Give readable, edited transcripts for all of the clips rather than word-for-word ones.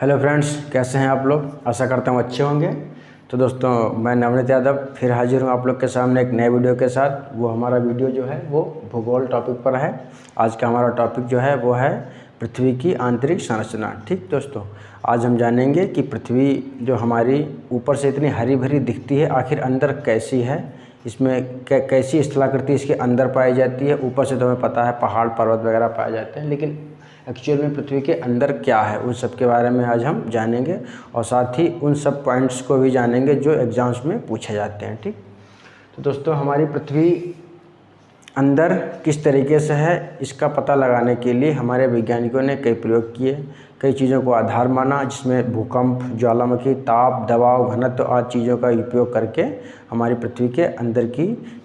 Hello friends, कैसे हैं आप लोग। आशा करता हूँ अच्छे होंगे। तो दोस्तों, मैं नवनीत यादव फिर हाजिर हूँ आप लोग के सामने एक नए वीडियो के साथ। वो हमारा वीडियो जो है वो भूगोल टॉपिक पर है। आज का हमारा टॉपिक जो है वो है पृथ्वी की आंतरिक संरचना। ठीक दोस्तों, आज हम जानेंगे कि पृथ्वी जो हमारी ऊपर से इतनी हरी भरी दिखती है, आखिर अंदर कैसी है, इसमें कैसी स्थलाकृति इसके अंदर पाई जाती है। ऊपर से तो हमें पता है पहाड़ पर्वत वगैरह पाए जाते हैं, लेकिन एक्चुअल में पृथ्वी के अंदर क्या है, उन सब के बारे में आज हम जानेंगे और साथ ही उन सब पॉइंट्स को भी जानेंगे जो एग्ज़ाम्स में पूछे जाते हैं। ठीक, तो दोस्तों, हमारी पृथ्वी अंदर किस तरीके से है, इसका पता लगाने के लिए हमारे वैज्ञानिकों ने कई प्रयोग किए, कई चीज़ों को आधार माना, जिसमें भूकंप, ज्वालामुखी, ताप, दबाव, घनत्व आदि चीज़ों का उपयोग करके हमारी पृथ्वी के अंदर की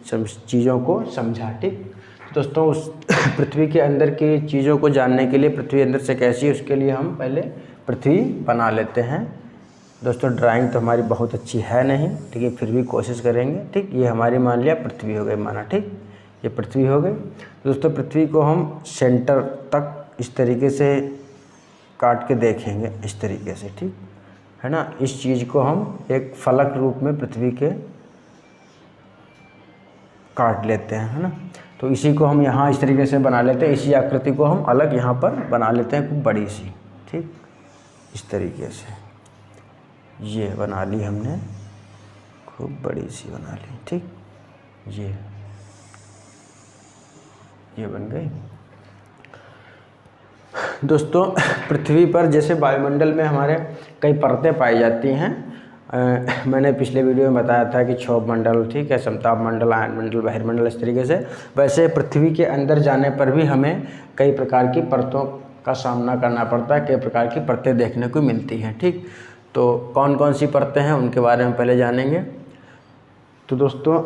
चीज़ों को समझा। ठीक दोस्तों, उस पृथ्वी के अंदर की चीज़ों को जानने के लिए पृथ्वी अंदर से कैसी है, उसके लिए हम पहले पृथ्वी बना लेते हैं। दोस्तों, ड्राइंग तो हमारी बहुत अच्छी है नहीं, ठीक है, फिर भी कोशिश करेंगे। ठीक, ये हमारी मान लिया पृथ्वी हो गई माना। ठीक, ये पृथ्वी हो गई। दोस्तों, पृथ्वी को हम सेंटर तक इस तरीके से काट के देखेंगे, इस तरीके से। ठीक है ना। इस चीज़ को हम एक फलक रूप में पृथ्वी के काट लेते हैं, है ना। तो इसी को हम यहाँ इस तरीके से बना लेते हैं। इसी आकृति को हम अलग यहाँ पर बना लेते हैं, खूब बड़ी सी। ठीक, इस तरीके से ये बना ली हमने, खूब बड़ी सी बना ली। ठीक, ये बन गई। दोस्तों, पृथ्वी पर जैसे वायुमंडल में हमारे कई परतें पाई जाती हैं। मैंने पिछले वीडियो में बताया था कि क्षोभ मंडल, ठीक है, समताप मंडल, आयन मंडल, बहिर्मंडल, इस तरीके से। वैसे पृथ्वी के अंदर जाने पर भी हमें कई प्रकार की परतों का सामना करना पड़ता है, कई प्रकार की परतें देखने को मिलती हैं। ठीक, तो कौन कौन सी परतें हैं उनके बारे में पहले जानेंगे। तो दोस्तों,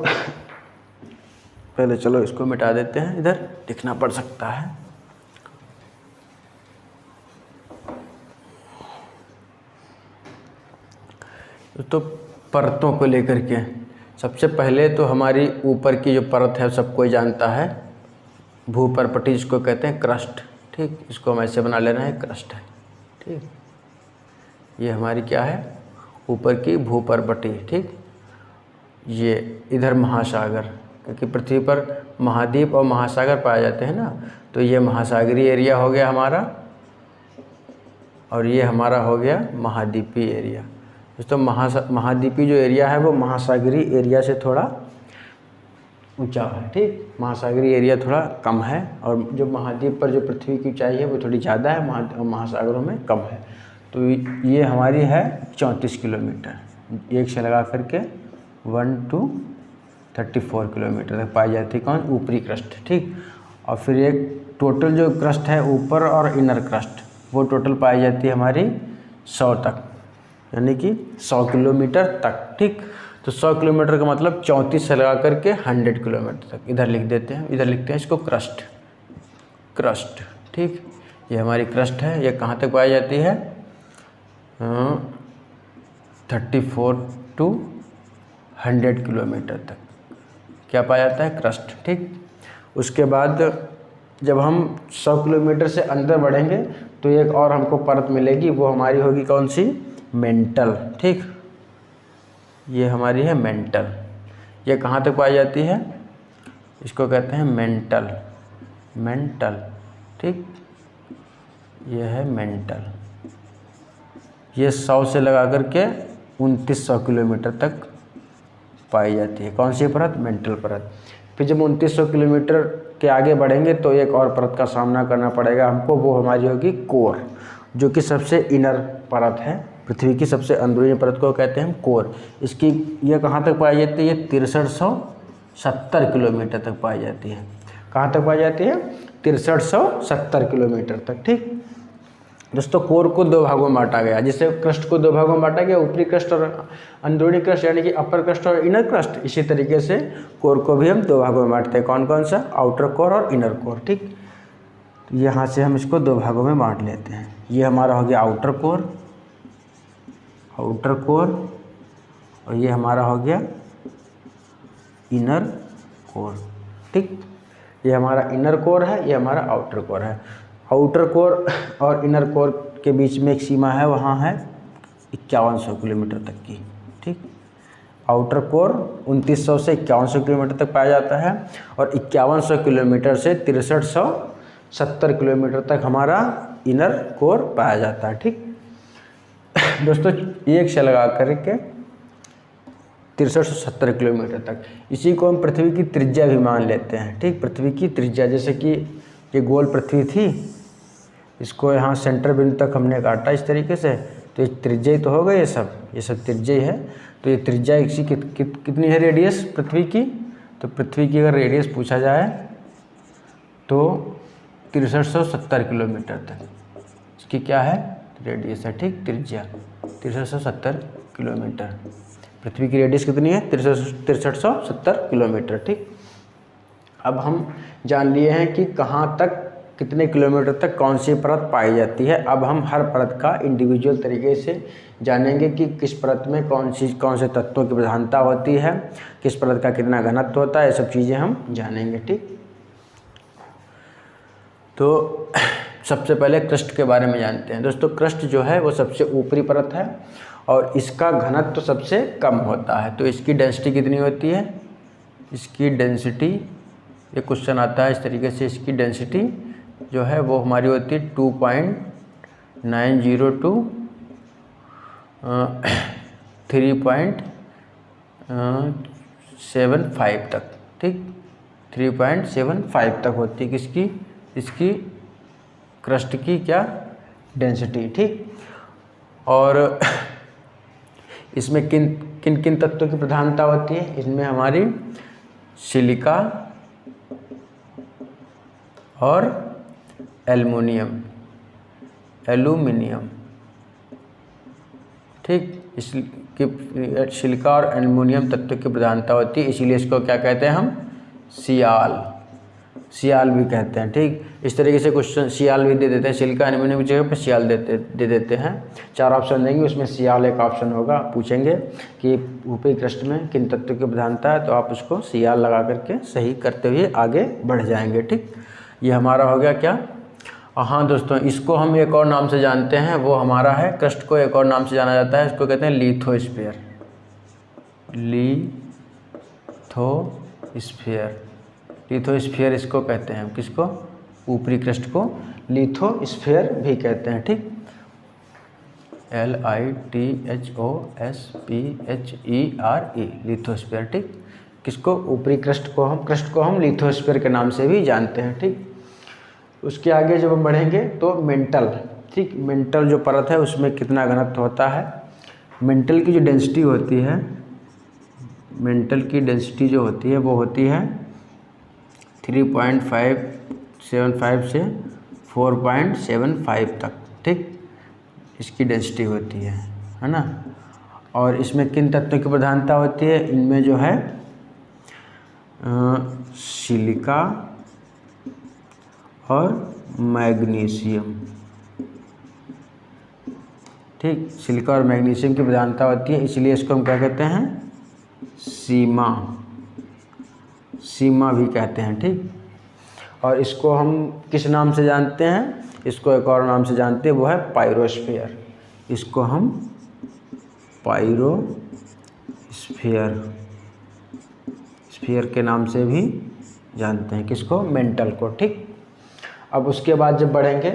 पहले चलो इसको मिटा देते हैं, इधर लिखना पड़ सकता है। तो परतों को लेकर के सबसे पहले तो हमारी ऊपर की जो परत है सब कोई जानता है, भूपर्पटी जिसको कहते हैं, क्रस्ट। ठीक, इसको हम ऐसे बना ले रहे हैं, क्रस्ट है। ठीक, ये हमारी क्या है, ऊपर की भूपर्पटी। ठीक, ये इधर महासागर, क्योंकि पृथ्वी पर महाद्वीप और महासागर पाए जाते हैं ना, तो ये महासागरीय एरिया हो गया हमारा, और ये हमारा हो गया महाद्वीपीय एरिया। दोस्तों, महाद्वीपीय जो एरिया है वो महासागरीय एरिया से थोड़ा ऊंचा है। ठीक, महासागरीय एरिया थोड़ा कम है, और जो महाद्वीप पर जो पृथ्वी की ऊंचाई है वो थोड़ी ज़्यादा है, महासागरों में कम है। तो ये हमारी है 34 किलोमीटर, एक से लगा करके 1 to 34 किलोमीटर तक पाई जाती है कौन, ऊपरी क्रस्ट। ठीक, और फिर एक टोटल जो क्रस्ट है ऊपर और इनर क्रस्ट, वो टोटल पाई जाती है हमारी 100 तक, यानी कि 100 किलोमीटर तक। ठीक, तो 100 किलोमीटर का मतलब 34 से लगा करके 100 किलोमीटर तक। इधर लिख देते हैं, इधर लिखते हैं इसको क्रस्ट। ठीक, ये हमारी क्रस्ट है। ये कहाँ तक पाई जाती है, 34 to 100 किलोमीटर तक क्या पाया जाता है, क्रस्ट। ठीक, उसके बाद जब हम 100 किलोमीटर से अंदर बढ़ेंगे तो एक और हमको परत मिलेगी, वो हमारी होगी कौन सी, मेंटल। ठीक, ये हमारी है मेंटल। ये कहाँ तक पाई जाती है, इसको कहते हैं मेंटल। ठीक, ये है मेंटल। ये 100 से लगा करके 2900 किलोमीटर तक पाई जाती है कौन सी परत, मेंटल परत। फिर जब 2900 किलोमीटर के आगे बढ़ेंगे तो एक और परत का सामना करना पड़ेगा हमको, वो हमारी होगी कोर, जो कि सबसे इनर परत है। पृथ्वी की सबसे अंदरूनी परत को कहते हैं हम कोर। इसकी ये कहाँ तक पाई जाती है, 6370 किलोमीटर तक पाई जाती है। कहाँ तक पाई जाती है, 6370 किलोमीटर तक। ठीक दोस्तों, कोर को दो भागों में बांटा गया, जिससे क्रस्ट को दो भागों में बांटा गया, ऊपरी क्रस्ट और अंदरूनी क्रस्ट, यानी कि अपर क्रस्ट और इनर क्रस्ट। इसी तरीके से कोर को भी हम दो भागों में बांटते हैं, कौन कौन सा, आउटर कोर और इनर कोर। ठीक, यहाँ से हम इसको दो भागों में बांट लेते हैं। ये हमारा हो गया आउटर कोर, और ये हमारा हो गया इनर कोर। ठीक, ये हमारा इनर कोर है, ये हमारा आउटर कोर है। आउटर कोर और इनर कोर के बीच में एक सीमा है, वहाँ है 5100 किलोमीटर तक की। ठीक, आउटर कोर 2900 से 5100 किलोमीटर तक पाया जाता है और 5100 किलोमीटर से 6370 किलोमीटर तक हमारा इनर कोर पाया जाता है। ठीक दोस्तों, एक से लगा करके 6370 किलोमीटर तक, इसी को हम पृथ्वी की त्रिज्या भी मान लेते हैं। ठीक, पृथ्वी की त्रिज्या, जैसे कि ये गोल पृथ्वी थी, इसको यहाँ सेंटर बिंदु तक हमने काटा इस तरीके से, तो ये त्रिज्या ही तो होगा, ये सब त्रिज्या ही है। तो ये त्रिज्या इसी कितनी है रेडियस पृथ्वी की, तो पृथ्वी की अगर रेडियस पूछा जाए तो 6370 किलोमीटर तक इसकी क्या है रेडियस है। ठीक, त्रिज्या 6370 किलोमीटर, पृथ्वी की रेडियस कितनी है 6370 किलोमीटर। ठीक, अब हम जान लिए हैं कि कहाँ तक कितने किलोमीटर तक कौन सी परत पाई जाती है। अब हम हर परत का इंडिविजुअल तरीके से जानेंगे कि किस परत में कौन से तत्वों की प्रधानता होती है, किस परत का कितना घनत्व होता है, ये सब चीज़ें हम जानेंगे। ठीक, तो सबसे पहले क्रस्ट के बारे में जानते हैं। दोस्तों, क्रस्ट जो है वो सबसे ऊपरी परत है और इसका घनत्व सबसे कम होता है। तो इसकी डेंसिटी कितनी होती है, इसकी डेंसिटी, ये क्वेश्चन आता है इस तरीके से, इसकी डेंसिटी जो है वो हमारी होती है 2.902 3.75 तक। ठीक, 3.75 तक होती है किसकी, इसकी क्रस्ट की क्या डेंसिटी। ठीक, और इसमें किन किन तत्वों की प्रधानता होती है, इसमें हमारी सिलिका और एल्यूमिनियम। ठीक, इसकी सिलिका और एल्यूमिनियम तत्व की प्रधानता होती है, इसीलिए इसको क्या कहते हैं हम, सियाल भी कहते हैं। ठीक, इस तरीके से क्वेश्चन सियाल भी दे देते हैं, सिलिका एल्यूमिनियम की जगह पर सियाल दे देते हैं। 4 ऑप्शन देंगे, उसमें सियाल एक ऑप्शन होगा। पूछेंगे कि ऊपरी क्रस्ट में किन तत्वों की प्रधानता है, तो आप उसको सियाल लगा करके सही करते हुए आगे बढ़ जाएंगे। ठीक, ये हमारा हो गया क्या। हाँ दोस्तों, इसको हम एक और नाम से जानते हैं, वो हमारा है क्रस्ट को एक और नाम से जाना जाता है, इसको कहते हैं लिथोस्फीयर। लिथोस्फीयर इसको कहते हैं, किसको, ऊपरी क्रस्ट को लिथोस्फीयर भी कहते हैं। ठीक, LITHOSPHERE, लिथोस्फीयर। ठीक, किसको, ऊपरी क्रस्ट को हम लिथोस्फीयर के नाम से भी जानते हैं। ठीक, उसके आगे जब हम बढ़ेंगे तो मेंटल। ठीक, मेंटल जो परत है उसमें कितना घनत्व होता है, मेंटल की जो डेंसिटी होती है, मेंटल की डेंसिटी जो होती है वो होती है 3.575 से 4.75 तक। ठीक, इसकी डेंसिटी होती है ना। और इसमें किन तत्वों की प्रधानता होती है, इनमें जो है सिलिका और मैग्नीशियम। ठीक, सिलिका और मैग्नीशियम की प्रधानता होती है, इसलिए इसको हम क्या कहते हैं, सीमा भी कहते हैं। ठीक, और इसको हम किस नाम से जानते हैं, इसको एक और नाम से जानते हैं, वो है पायरोस्फीयर। इसको हम पायरोस्फीयर के नाम से भी जानते हैं, किसको, मेंटल को। ठीक, अब उसके बाद जब बढ़ेंगे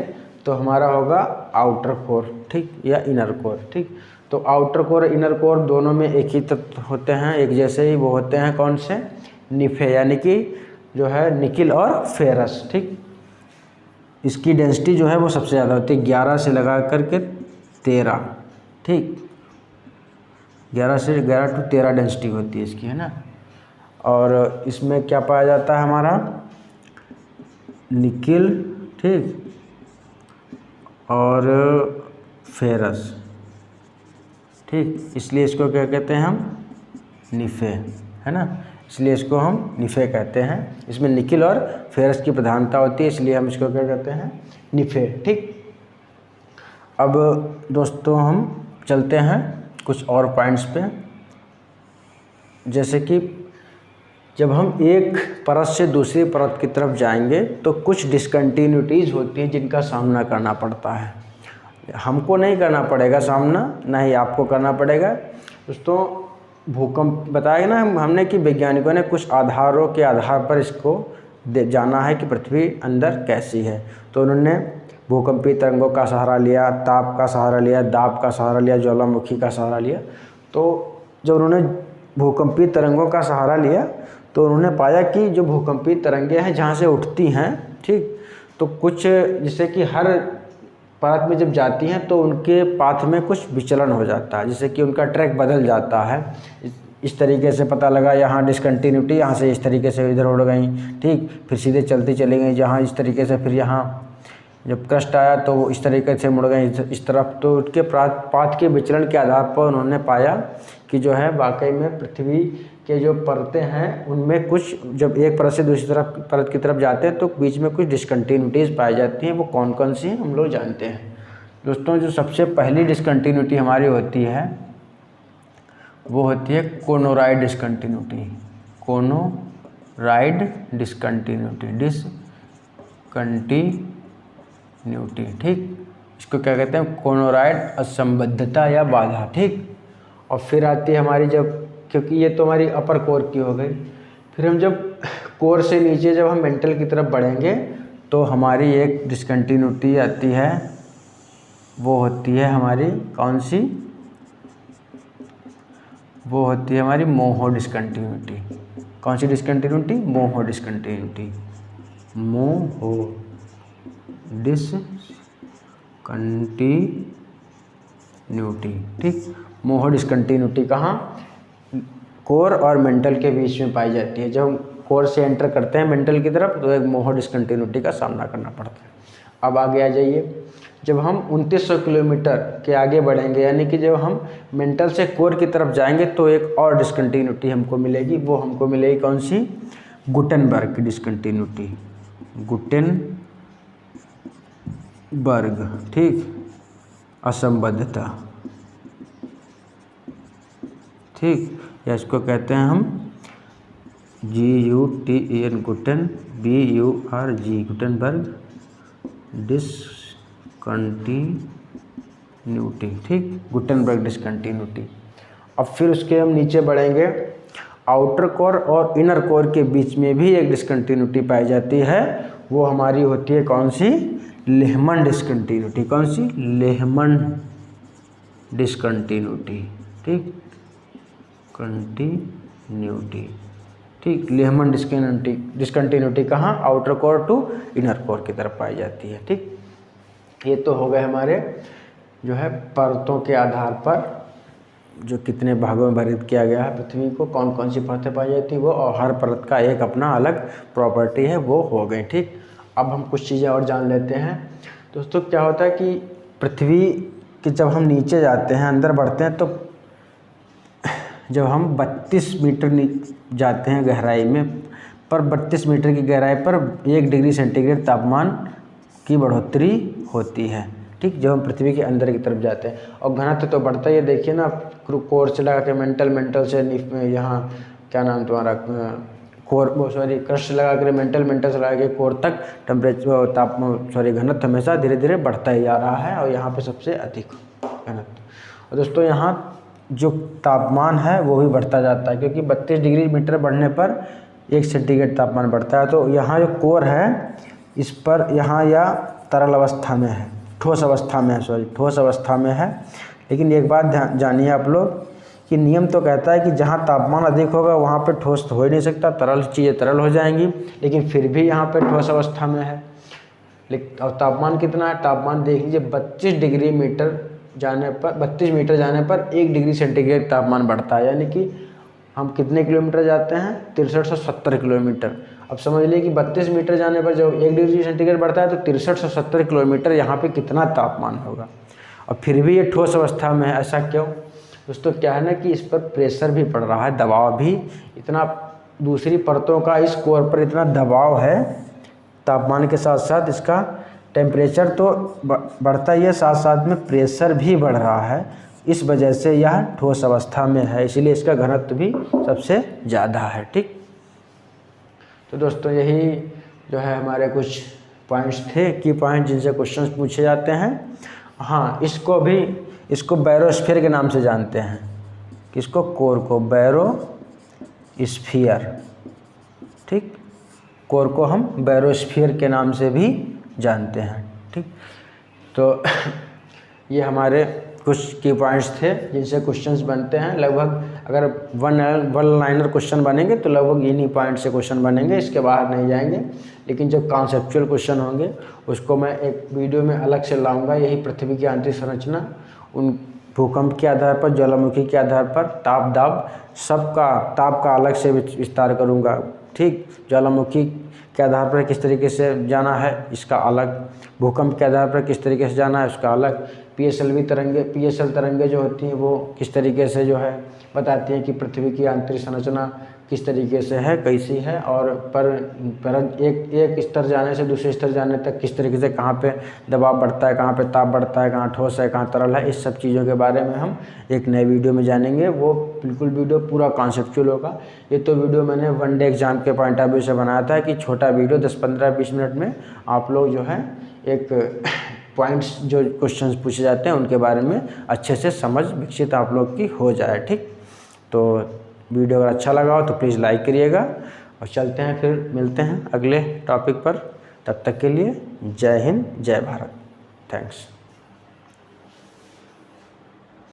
तो हमारा होगा आउटर कोर। ठीक, या इनर कोर। ठीक, तो आउटर कोर इनर कोर दोनों में एक ही तत्व होते हैं, एक जैसे ही। वो होते हैं कौन से, निफे, यानी कि जो है निकिल और फेरस। ठीक, इसकी डेंसिटी जो है वो सबसे ज़्यादा होती है, 11 से लगा करके 13। ठीक, 11 से 13 डेंसिटी होती है इसकी, है ना। और इसमें क्या पाया जाता है हमारा, निकिल, ठीक, और फेरस। ठीक, इसलिए इसको क्या कहते हैं हम, निफे, है ना, इसलिए इसको हम निफे कहते हैं। इसमें निकिल और फेरस की प्रधानता होती है, इसलिए हम इसको क्या कहते हैं, निफे। ठीक, अब दोस्तों हम चलते हैं कुछ और पॉइंट्स पे, जैसे कि जब हम एक परत से दूसरी परत की तरफ जाएंगे तो कुछ डिसकंटिन्यूटीज़ होती हैं जिनका सामना करना पड़ता है। हमको नहीं करना पड़ेगा सामना, ना ही आपको करना पड़ेगा। दोस्तों भूकंप बताया ना हमने कि वैज्ञानिकों ने कुछ आधारों के आधार पर इसको जाना है कि पृथ्वी अंदर कैसी है। तो उन्होंने भूकंपीय तरंगों का सहारा लिया, ताप का सहारा लिया, दाब का सहारा लिया, ज्वालामुखी का सहारा लिया। तो जब उन्होंने भूकंपीय तरंगों का सहारा लिया तो उन्होंने पाया कि जो भूकंपीय तरंगें हैं जहाँ से उठती हैं, ठीक, तो कुछ जैसे कि हर परत में जब जाती हैं तो उनके पाथ में कुछ विचलन हो जाता है, जैसे कि उनका ट्रैक बदल जाता है। इस तरीके से पता लगा यहाँ डिसकंटिन्यूटी, यहाँ से इस तरीके से इधर उड़ गई, ठीक, फिर सीधे चलती चली गई जहाँ इस तरीके से, फिर यहाँ जब क्रस्ट आया तो वो इस तरीके से मुड़ गए इस तरफ। तो उसके पाथ के विचलन के आधार पर उन्होंने पाया कि जो है वाकई में पृथ्वी के जो परतें हैं उनमें कुछ, जब एक परत से दूसरी तरफ परत की तरफ जाते हैं तो बीच में कुछ डिसकंटिन्यूटीज़ पाई जाती हैं। वो कौन कौन सी हैं हम लोग जानते हैं। दोस्तों जो सबसे पहली डिसकंटिन्यूटी हमारी होती है वो होती है कोनोराइड डिसकंटिन्यूटी। कोनोराइड डिसकंटिन्यूटी, डिसकंटिन्यूटी, ठीक, इसको क्या कहते हैं, कोनोराइड असंबद्धता या बाधा, ठीक। और फिर आती है हमारी, जब, क्योंकि ये तो हमारी अपर कोर की हो गई, फिर हम जब कोर से नीचे जब हम मेंटल की तरफ बढ़ेंगे तो हमारी एक डिसकंटिन्यूटी आती है, वो होती है हमारी कौन सी, वो होती है हमारी मोहो डिसकंटिन्यूटी। कौन सी डिसकंटिन्यूटी, मोहो डिसकंटिन्यूटी, मोहो डिसकंटिन्यूटी, ठीक। मोहो डिसकंटिन्यूटी कहाँ, कोर और मेंटल के बीच में पाई जाती है। जब हम कोर से एंटर करते हैं मेंटल की तरफ तो एक मोहो डिसकंटिन्यूटी का सामना करना पड़ता है। अब आगे आ जाइए, जब हम 2900 किलोमीटर के आगे बढ़ेंगे, यानी कि जब हम मेंटल से कोर की तरफ जाएंगे तो एक और डिसकंटिन्यूटी हमको मिलेगी। वो हमको मिलेगी कौन सी, गुटेनबर्ग की डिसकंटिन्यूटी, गुटेनबर्ग, ठीक, असंबद्धता, ठीक, या इसको कहते हैं हम GUTEN, गुटेन, BURG, गुटेनबर्ग डिसकंटिन्यूटी, ठीक, गुटेनबर्ग डिसकंटिन्यूटी। अब फिर उसके हम नीचे बढ़ेंगे, आउटर कोर और इनर कोर के बीच में भी एक डिसकंटिन्यूटी पाई जाती है। वो हमारी होती है कौन सी, लेहमन डिसकंटिन्यूटी। कौन सी, लेहमन डिसकंटिन्यूटी, ठीक, कंटिन्यूटी, ठीक, लेहमन डिसकंटिन्यूटी कहाँ, outer core to inner core की तरफ पाई जाती है, ठीक। ये तो हो गए हमारे जो है परतों के आधार पर जो कितने भागों में वर्गीकृत किया गया है पृथ्वी को, कौन कौन सी परतें पाई जाती है वो, और हर परत का एक अपना अलग प्रॉपर्टी है, वो हो गई, ठीक। अब हम कुछ चीज़ें और जान लेते हैं। दोस्तों क्या होता है कि पृथ्वी के जब हम नीचे जाते हैं, अंदर बढ़ते हैं, तो जब हम 32 मीटर जाते हैं गहराई में, पर 32 मीटर की गहराई पर 1 डिग्री सेंटीग्रेड तापमान की बढ़ोतरी होती है, ठीक, जब हम पृथ्वी के अंदर की तरफ जाते हैं। और घनत्व तो बढ़ता ही है, देखिए ना, कोर से लगा के मेंटल से यहाँ क्या नाम तुम्हारा, कोर सॉरी क्रस्ट लगा कर मेंटल से लगा के कोर तक टेम्परेचर घनत्व हमेशा धीरे धीरे बढ़ता ही जा रहा है, और यहाँ पे सबसे अधिक घनत्व। और दोस्तों यहाँ जो तापमान है वो भी बढ़ता जाता है, क्योंकि 32 डिग्री मीटर बढ़ने पर 1 सेंटीग्रेड तापमान बढ़ता है। तो यहाँ जो कोर है इस पर यहाँ या तरल अवस्था में है, ठोस अवस्था में है, ठोस अवस्था में है। लेकिन एक बात जानिए आप लोग कि नियम तो कहता है कि जहाँ तापमान अधिक होगा वहाँ पे ठोस तो हो ही नहीं सकता, तरल चीज़ें तरल हो जाएंगी, लेकिन फिर भी यहाँ पे ठोस अवस्था में है। लेकिन और तापमान कितना है, तापमान देख लीजिए 32 मीटर जाने पर 1 डिग्री सेंटीग्रेड तापमान बढ़ता है, यानी कि हम कितने किलोमीटर जाते हैं, 6370 किलोमीटर। अब समझ लीजिए कि 32 मीटर जाने पर जब 1 डिग्री सेंटीग्रेड बढ़ता है तो 6370 किलोमीटर यहाँ पे कितना तापमान होगा, और फिर भी ये ठोस अवस्था में है। ऐसा क्यों दोस्तों, क्या है ना कि इस पर प्रेशर भी पड़ रहा है, दबाव भी इतना, दूसरी परतों का इस कोर पर इतना दबाव है, तापमान के साथ साथ इसका टेम्परेचर तो बढ़ता ही है, साथ साथ में प्रेशर भी बढ़ रहा है। इस वजह से यह ठोस अवस्था में है, इसीलिए इसका घनत्व भी सबसे ज़्यादा है, ठीक। तो दोस्तों यही जो है हमारे कुछ पॉइंट्स थे, की पॉइंट जिनसे क्वेश्चंस पूछे जाते हैं। हाँ, इसको बैरोस्फीयर के नाम से जानते हैं। किसको? कोर को, बैरोस्फीयर। ठीक, कोर को हम बैरोस्फीयर के नाम से भी जानते हैं। ठीक, तो ये हमारे कुछ की पॉइंट्स थे जिनसे क्वेश्चंस बनते हैं। लगभग अगर वन लाइनर क्वेश्चन बनेंगे तो लगभग इन्हीं पॉइंट से क्वेश्चन बनेंगे, इसके बाहर नहीं जाएंगे। लेकिन जो कॉन्सेप्चुअल क्वेश्चन होंगे उसको मैं एक वीडियो में अलग से लाऊंगा। यही पृथ्वी की आंतरिक संरचना, उन भूकंप के आधार पर, ज्वालामुखी के आधार पर, ताप दाब, सबका ताप का अलग से विस्तार करूँगा। ठीक, ज्वालामुखी के आधार पर किस तरीके से जाना है इसका अलग, भूकंप के आधार पर किस तरीके से जाना है उसका अलग, पीएसएल तरंगे जो होती हैं वो किस तरीके से जो है बताती हैं कि पृथ्वी की आंतरिक संरचना किस तरीके से है, कैसी है, और पर एक स्तर जाने से दूसरे स्तर जाने तक किस तरीके से, कहाँ पे दबाव बढ़ता है, कहाँ पे ताप बढ़ता है, कहाँ ठोस है, कहाँ तरल है, इस सब चीज़ों के बारे में हम एक नए वीडियो में जानेंगे। वो बिल्कुल वीडियो पूरा कॉन्सेप्चुअल होगा। ये तो वीडियो मैंने वन डे एग्जाम के पॉइंट ऑफ व्यू से बनाया था कि छोटा वीडियो 10-15-20 मिनट में आप लोग जो है एक पॉइंट्स जो क्वेश्चंस पूछे जाते हैं उनके बारे में अच्छे से समझ विकसित आप लोग की हो जाए। ठीक, तो वीडियो अगर अच्छा लगा हो तो प्लीज़ लाइक करिएगा, और चलते हैं फिर मिलते हैं अगले टॉपिक पर। तब तक के लिए जय हिंद, जय भारत। थैंक्स।